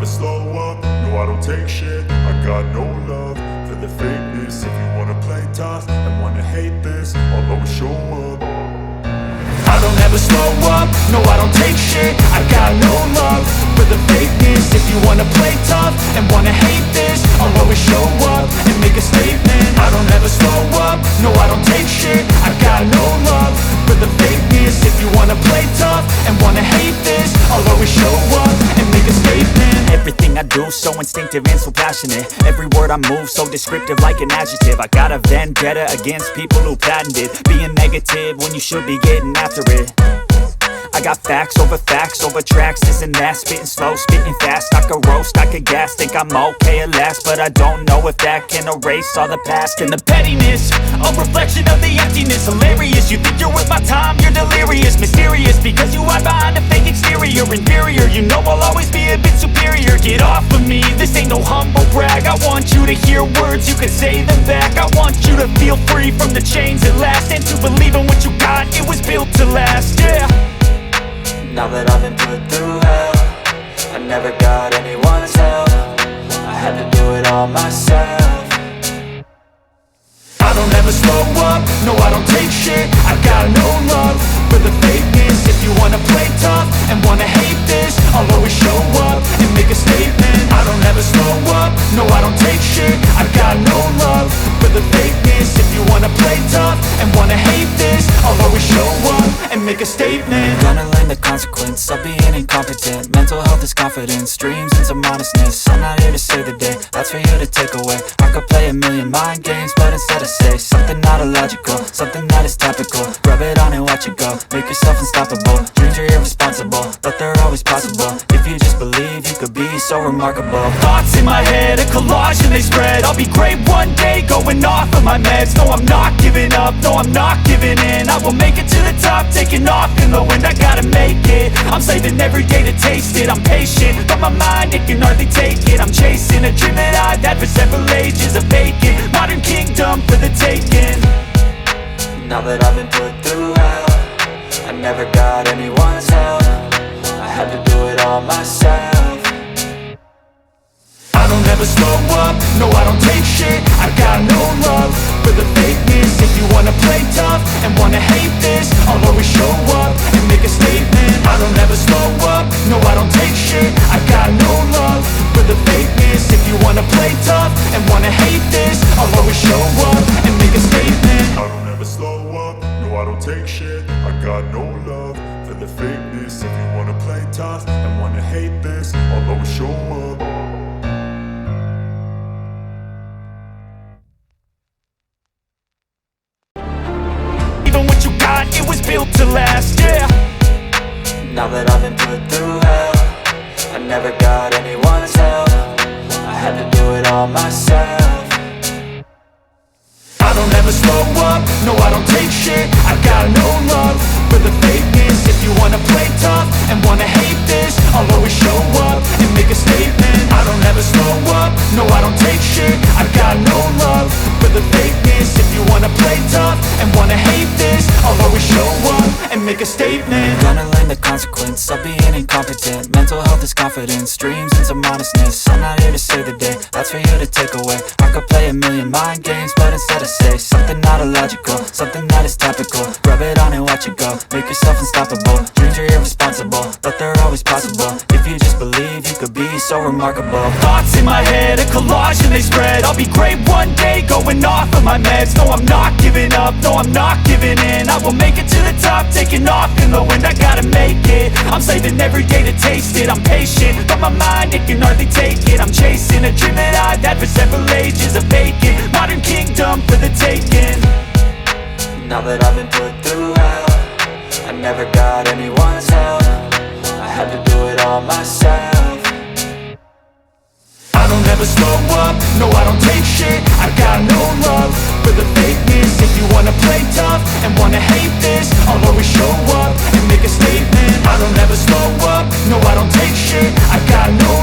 slow up, no I don't take shit. I got no love for the fakeness. If you wanna play tough and wanna hate this, I'll always show up. I don't ever slow up, no I don't take shit. I got no love for the fakeness. If you wanna play tough and wanna hate this, I'll always show up and make a statement. I don't ever slow up, no I don't take shit. I got no love for the fakeness. If you wanna play tough and wanna hate this, I'll always show up and make a statement. Everything I do so instinctive and so passionate. Every word I move so descriptive like an adjective. I got a vendetta against people who patented being negative when you should be getting after it. I got facts over tracks, this and that. Spitting slow, spitting fast, I could roast, I could gas. Think I'm okay at last, but I don't know if that can erase all the past. And the pettiness, a reflection of the emptiness. Hilarious, you think you're worth my time, you're delirious. Mysterious, because you hide behind a fake exterior. Inferior, you know I'll always be a bit superior. Get off of me, this ain't no humble brag. I want you to hear words, you can say them back. I want you to feel free from the chains at last, and to believe in what you got, it was built to last, yeah. Now that I've been put through hell, I never got anyone's help. I had to do it all myself. I don't ever slow up, no I don't take shit. I got no love for the fakeness. If you wanna play tough and wanna hate this, I'll always show up and make a statement. I don't ever slow up, no I don't take shit. I got no love for the fakeness. If you wanna play tough and wanna hate this, I'll always show up and make a statement. Gonna learn the consequence of being incompetent. Mental health is confidence, dreams and some honestness. I'm not here to save the day, that's for you to take away. I could play a million mind games, but instead I say something not illogical, something that is topical. Rub it on and watch it go, make yourself unstoppable. Dreams are irresponsible, but they're always possible. If you just believe, you could be so remarkable. Thoughts in my head, a collage and they spread. I'll be great one day, going off of my meds. No, I'm not giving up, no, I'm not giving in. I will make it to the top, taking off in the wind. I gotta make it, I'm saving every day to taste it. I'm patient, but my mind, it can hardly take it. I'm chasing a dream that I've had for several ages. A vacant, modern kingdom for the taking. Now that I've been put through hell, I never got anyone's help. I had to do it all myself. I don't ever slow up, no I don't take shit. I got no love for the fakeness. If you wanna play tough and wanna hate this, I'll always show up and make a statement. I don't ever slow up, no I don't take shit. I got no love for the fakeness. If you wanna play tough and wanna hate this, I'll always show up and make a statement. I don't ever slow up, no I don't take shit. I got no love for the fakeness. If you wanna play tough and wanna hate this, I'll always show up. It was built to last, yeah. Now that I've been put through hell, I never got anyone's help. I had to do it all myself. I don't ever slow up, no I don't take shit. I got no love for the fakeness. If you wanna play tough and wanna hate this, I'll always show up and make a statement. I don't ever slow up, no I don't take shit. I got no love for the fakeness. If you wanna play tough and wanna hate this, I'll always show up and make a statement. Gonna learn the consequence of being incompetent. Mental health is confidence, dreams and some honestness. I'm not here to save the day, that's for you to take away. I could play a million mind games, but instead I say something not illogical, something that is topical. Rub it on and watch it go, make yourself unstoppable. Dreams are irresponsible, but they're always possible. If you just believe, you could be so remarkable. Thoughts in my head, a collage and they spread. I'll be great one day, going off of my meds. No, I'm not giving up, no, I'm not giving in. I will make it to the top, taking off in the wind. I gotta make it, I'm saving every day to taste it. I'm patient, but my mind, it can hardly take it. I'm chasing a dream that I've had for several ages. A vacant, modern kingdom for the taking. Now that I've been put through hell, I never got anyone's help. I had to do it all myself. I don't ever slow up, no I don't take shit. I got no love for the fakeness. If you wanna play tough and wanna hate this, I'll always show up and make a statement. I don't ever slow up, no I don't take shit. I got no